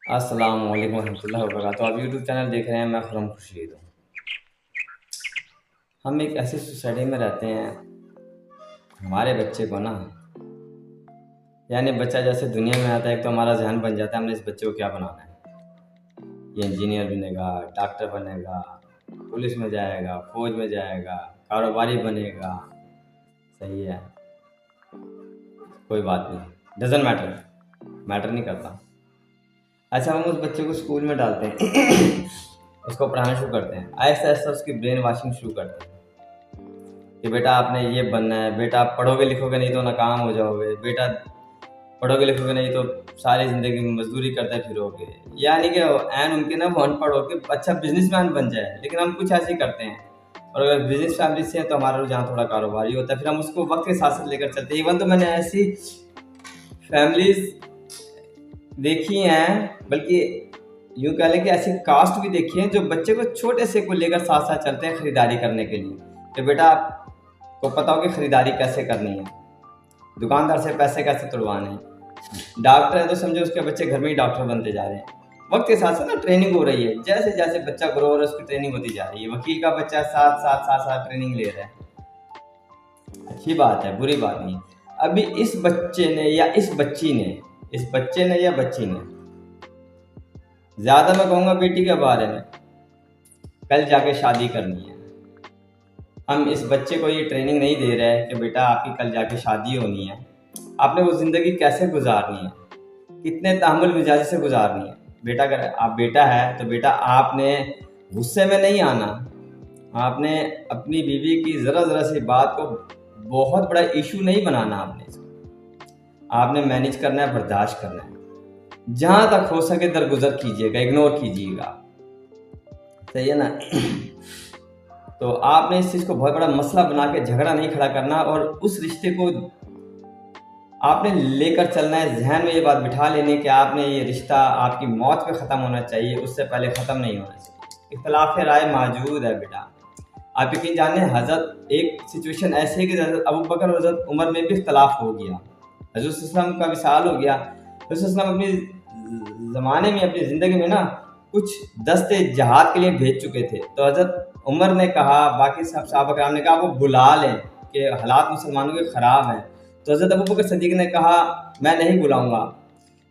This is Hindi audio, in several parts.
अस्सलाम वालेकुम रहमतुल्लाहि व बरकातहू। आप यूट्यूब चैनल देख रहे हैं, मैं खुरम खुर्शीद हूँ। हम एक ऐसी सोसाइटी में रहते हैं, हमारे बच्चे को ना यानी बच्चा जैसे दुनिया में आता है, एक तो हमारा ज़हन बन जाता है हमने इस बच्चे को क्या बनाना है। ये इंजीनियर बनेगा, डॉक्टर बनेगा, पुलिस में जाएगा, फौज में जाएगा, कारोबारी बनेगा। सही है, कोई बात नहीं, डजेंट मैटर नहीं करता। अच्छा, हम उस बच्चे को स्कूल में डालते हैं उसको पढ़ाना शुरू करते हैं, आहिस्ता आहिस्ता उसकी ब्रेन वॉशिंग शुरू करते हैं कि बेटा आपने ये बनना है, बेटा आप पढ़ोगे लिखोगे नहीं तो नाकाम हो जाओगे, बेटा पढ़ोगे लिखोगे नहीं तो सारी ज़िंदगी में मजदूरी करते फिरोगे। यानी कि ऐन मुमकिन है वो अनपढ़ होकर अच्छा बिजनेसमैन बन जाए, लेकिन हम कुछ ऐसे ही करते हैं। और अगर बिजनेस फैमिली से है तो हमारा रुझान थोड़ा कारोबारी होता है, फिर हम उसको वक्त के साथ साथ लेकर चलते हैं। इवन तो मैंने ऐसी फैमिलीज देखी हैं, बल्कि यूँ कह लें कि ऐसी कास्ट भी देखी है जो बच्चे को छोटे से को लेकर साथ साथ चलते हैं खरीदारी करने के लिए कि बेटा आपको पता हो कि खरीदारी कैसे करनी है, दुकानदार से पैसे कैसे तुड़वाने हैं। डॉक्टर है तो समझो उसके बच्चे घर में ही डॉक्टर बनते जा रहे हैं। वक्त के साथ साथ ना ट्रेनिंग हो रही है, जैसे जैसे बच्चा ग्रो हो रहा है उसकी ट्रेनिंग होती जा रही है। वकील का बच्चा सात सात ट्रेनिंग ले रहा है, अच्छी बात है, बुरी बात नहीं। अभी इस बच्चे ने या इस बच्ची ने ज़्यादा मैं कहूँगा बेटी के बारे में, कल जाके शादी करनी है। हम इस बच्चे को ये ट्रेनिंग नहीं दे रहे हैं कि बेटा आपकी कल जाके शादी होनी है, आपने वो ज़िंदगी कैसे गुजारनी है, कितने तहम्मुल मिजाजी से गुजारनी है। बेटा अगर आप बेटा है तो बेटा आपने गुस्से में नहीं आना, आपने अपनी बीवी की ज़रा सी बात को बहुत बड़ा इशू नहीं बनाना। आपने मैनेज करना है, बर्दाश्त करना है, जहाँ तक हो सके दरगुजर कीजिएगा, इग्नोर कीजिएगा। सही है ना। तो आपने इस चीज़ को बहुत बड़ा मसला बना के झगड़ा नहीं खड़ा करना, और उस रिश्ते को आपने लेकर चलना है। जहन में ये बात बिठा लेनी कि आपने ये रिश्ता आपकी मौत पे ख़त्म होना चाहिए, उससे पहले ख़त्म नहीं होना चाहिए। इख्तलाफ राय मौजूद है बेटा, आप यकीन जाने हज़रत एक सिचुएशन ऐसी है कि हज़रत अबू बकर और हज़रत उमर में भी इख्तलाफ हो गया, हज़रत सल्लल्लाहु अलैहि वसल्लम का विसाल हो गया। हज़रत सल्लल्लाहु अलैहि वसल्लम अपनी ज़माने में अपनी ज़िंदगी में ना कुछ दस्ते जहाद के लिए भेज चुके थे, तो हज़रत उमर ने कहा, बाकी सब सहाबा कराम ने कहा वो बुला लें कि हालात मुसलमानों के ख़राब हैं। तो हज़रत अबू बकर सिद्दीक़ ने कहा मैं नहीं बुलाऊंगा,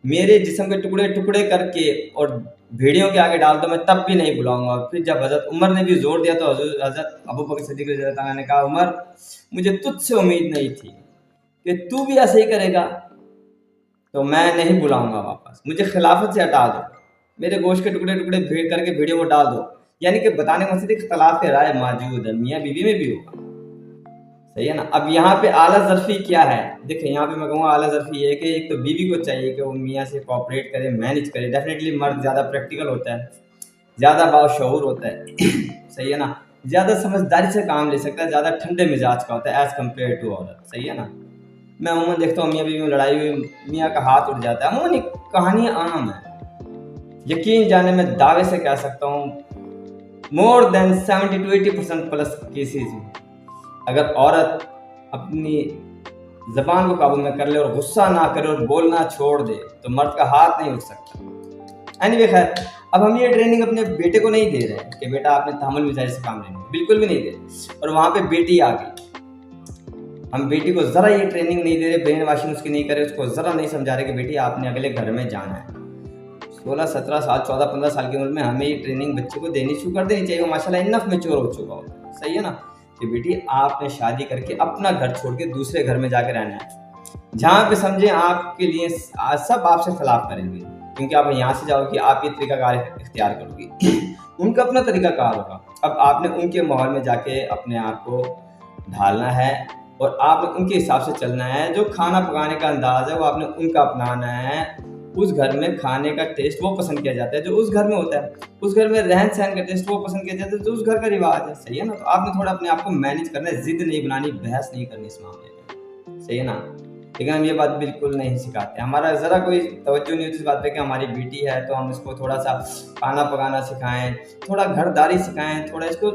मेरे जिस्म के टुकड़े टुकड़े करके और भेड़ियों के आगे डाल दो, मैं तब भी नहीं बुलाऊंगा। फिर जब हज़रत उमर ने भी जोर दिया तो हज़रत अबू बकर सिद्दीक़ रज़ियल्लाहु ताला ने कहा, उमर मुझे तुझसे उम्मीद नहीं थी कि तू भी ऐसे ही करेगा, तो मैं नहीं बुलाऊंगा वापस, मुझे खिलाफत से हटा दो, मेरे गोश्त के टुकड़े टुकड़े भेड़ करके भेड़ियों को डाल दो। यानी कि बताने का मकसद इख्तलाफ के राय मौजूद है, मियाँ बीवी में भी होगा। सही है ना। अब यहाँ पे आला ज़र्फ़ी क्या है, देखिए यहाँ पे मैं कहूँगा आला ज़र्फ़ी ये है कि एक तो बीवी को चाहिए कि वो मियाँ से कोऑपरेट करे, मैनेज करे। डेफिनेटली मर्द ज़्यादा प्रैक्टिकल होता है, ज़्यादा बाशऊर होता है सही है ना, ज़्यादा समझदारी से काम ले सकता है, ज़्यादा ठंडे मिजाज का होता है एज़ कम्पेयर टू औरत। सही है ना। मैं अमूमन देखता हूँ मियाँ बीवी में लड़ाई हुई, मियाँ का हाथ उठ जाता है, अमूमन कहानी आम है। यकीन जाने मैं दावे से कह सकता हूँ more than 70 to 80% plus cases में अगर औरत अपनी ज़बान को काबू में कर ले और गुस्सा ना करे और बोलना छोड़ दे तो मर्द का हाथ नहीं उठ सकता। एनीवे खैर, अब हम ये ट्रेनिंग अपने बेटे को नहीं दे रहे हैं कि बेटा आपने तहम्मुल मिजाज से काम लेना, बिल्कुल भी नहीं दे रहे। और वहाँ पे बेटी आ गई, हम बेटी को ज़रा ये ट्रेनिंग नहीं दे रहे, ब्रेन वॉशिंग उसकी नहीं करे, उसको ज़रा नहीं समझा रहे कि बेटी आपने अगले घर में जाना है। 16-17 साल 14-15 साल की उम्र में हमें ये ट्रेनिंग बच्चे को देनी शुरू कर देनी चाहिए। वो माशाल्लाह इनफ मैच्योर हो चुका होता है। सही है ना। कि बेटी आपने शादी करके अपना घर छोड़ के दूसरे घर में जाकर रहना है, जहाँ पे समझें आपके लिए सब आपसे खिलाफ करेंगे, क्योंकि आप यहाँ से जाओ कि आप ये तरीकाकार इख्तियार करोगी उनका अपना तरीकाकार होगा। अब आपने उनके माहौल में जाके अपने आप को ढालना है और आपने उनके हिसाब से चलना है। जो खाना पकाने का अंदाज़ है वो आपने उनका अपनाना है। उस घर में खाने का टेस्ट वो पसंद किया जाता है जो उस घर में होता है, उस घर में रहन सहन का टेस्ट वो पसंद किया जाता है जो उस घर का रिवाज है। सही है ना। तो आपने थोड़ा अपने आप को मैनेज करना है, जिद नहीं बनानी, बहस नहीं करनी इस मामले में। सही है ना। लेकिन हम ये बात बिल्कुल नहीं सिखाते, हमारा ज़रा कोई तवज्जो नहीं होती इस बात पे कि हमारी बेटी है तो हम इसको थोड़ा सा खाना पकाना सिखाएं, थोड़ा घरदारी सिखाएं, थोड़ा इसको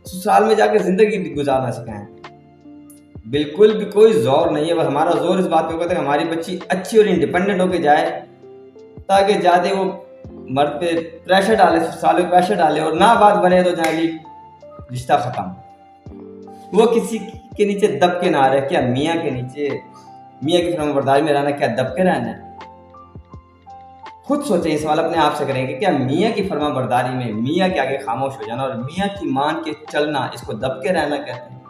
ससुराल में जाकर ज़िंदगी गुजारना सिखाएं। बिल्कुल भी कोई जोर नहीं है, बस हमारा जोर इस बात पे होता है कि हमारी बच्ची अच्छी और इंडिपेंडेंट होकर जाए, ताकि ज़्यादा वो मर्द पे प्रेशर डाले, सालों प्रेशर डाले और ना बात बने तो जाएगी रिश्ता खत्म। वो किसी के नीचे दब के ना रहे। क्या मियाँ के नीचे, मियाँ की फरमाबरदारी में रहना क्या दब के रहना है? खुद सोचें, सवाल अपने आप से करें कि क्या मियाँ की फरमाबरदारी में मियाँ के आगे खामोश हो जाना और मियाँ की मान के चलना, इसको दब के रहना कहते हैं?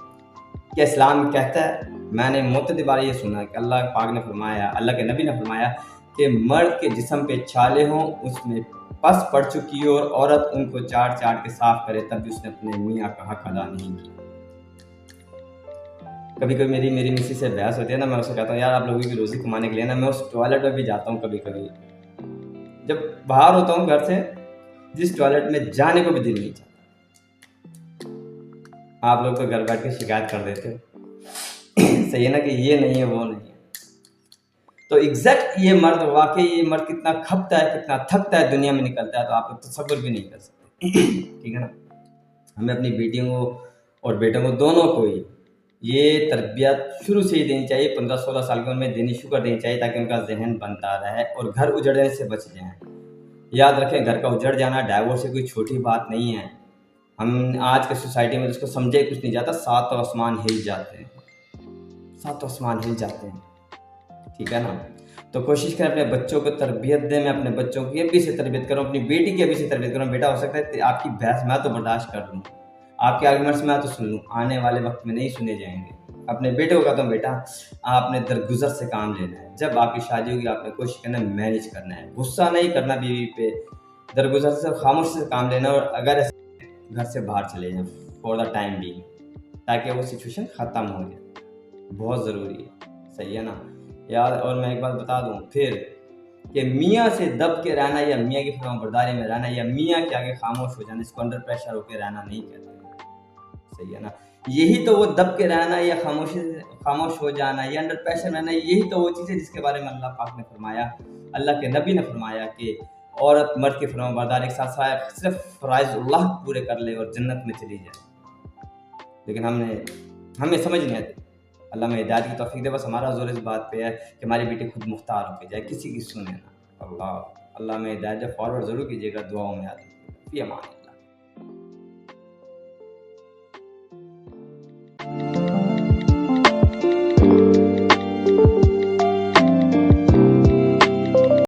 क्या इस्लाम कहता है? मैंने मुतअद्दिद बार ये सुना कि अल्लाह पाक ने फरमाया, अल्लाह के नबी ने फरमाया कि मर्द के जिस्म पे छाले हों, उसमें पस पड़ चुकी हो और औरत उनको चाट चाट के साफ करे, तब भी उसने अपने मियाँ का हक अदा नहीं किया। कभी कभी मेरी मिस्सी से बहस होती है ना, मैं उससे कहता हूँ यार आप लोगों की रोज़ी कमाने के लिए ना मैं उस टॉयलेट में भी जाता हूँ कभी कभी, जब बाहर होता हूँ घर से, जिस टॉयलेट में जाने को भी दिल नहीं चाहता। आप लोग तो घर बैठ के शिकायत कर देते हो सही है ना, कि ये नहीं है वो नहीं है। तो एग्जैक्ट ये मर्द, वाकई ये मर्द कितना खपता है, कितना थकता है दुनिया में निकलता है, तो आप लोग तसव्वुर भी नहीं कर सकते ठीक है ना। हमें अपनी बेटियों को और बेटों को दोनों को ही ये तरबियत शुरू से ही देनी चाहिए, 15-16 साल की उम्र में देनी शुरू कर देनी चाहिए, ताकि उनका जहन बनता रहे और घर उजड़ने से बच जाएं। याद रखें, घर का उजड़ जाना डाइवोर्स से कोई छोटी बात नहीं है। हम आज के सोसाइटी में जिसको समझे कुछ नहीं जाता, सातों आसमान हिल जाते हैं, सातों आसमान हिल जाते हैं, ठीक है ना। तो कोशिश करें अपने बच्चों को तरबियत दें। मैं अपने बच्चों की अभी से तरबियत करूँ, अपनी बेटी की अभी से तरबियत करूँ। बेटा हो सकता है आपकी बहस मैं तो बर्दाश्त कर लूँ, आपके आर्गुमेंट्स मैं तो सुन लूँ, आने वाले वक्त में नहीं सुने जाएंगे। अपने बेटे को कहता हूँ बेटा आपने दरगुजर से काम लेना है, जब आपकी शादी होगी आपने कोशिश करना है मैनेज करना है, गुस्सा नहीं करना बीवी पे, दरगुजर से खामोश से काम लेना, और अगर घर से बाहर चले जाएं फॉर द टाइम बीइंग, ताकि वो सिचुएशन ख़त्म हो जाए। बहुत ज़रूरी है, सही है ना यार। और मैं एक बात बता दूं फिर कि मियाँ से दब के रहना या मियाँ की फरमाबरदारी में रहना या मियाँ के आगे खामोश हो जाना, इसको अंडर प्रेशर होकर रहना नहीं कहते, सही है ना। यही तो वो दब के रहना या खामोश हो जाना या अंडर प्रेशर रहना, यही तो वो चीज़ है जिसके बारे में अल्लाह पाक ने फरमाया, अल्लाह के नबी ने फरमाया कि औरत मर्द की फरमाबरदारी के साथ सिर्फ फ़राइज़ुल्लाह पूरे कर ले और जन्नत में चली जाए। लेकिन हमें समझ नहीं आती। अल्लाह में हिदायत की तौफीक दे। बस हमारा ज़ोर इस बात पे है कि हमारी बेटी खुद मुख्तार होकर जाए, किसी की सुने ना। अल्लाह में हिदायत दे। फॉरवर्ड ज़रूर कीजिएगा, दुआओं में याद रखिएगा। फ़ी अमान अल्लाह।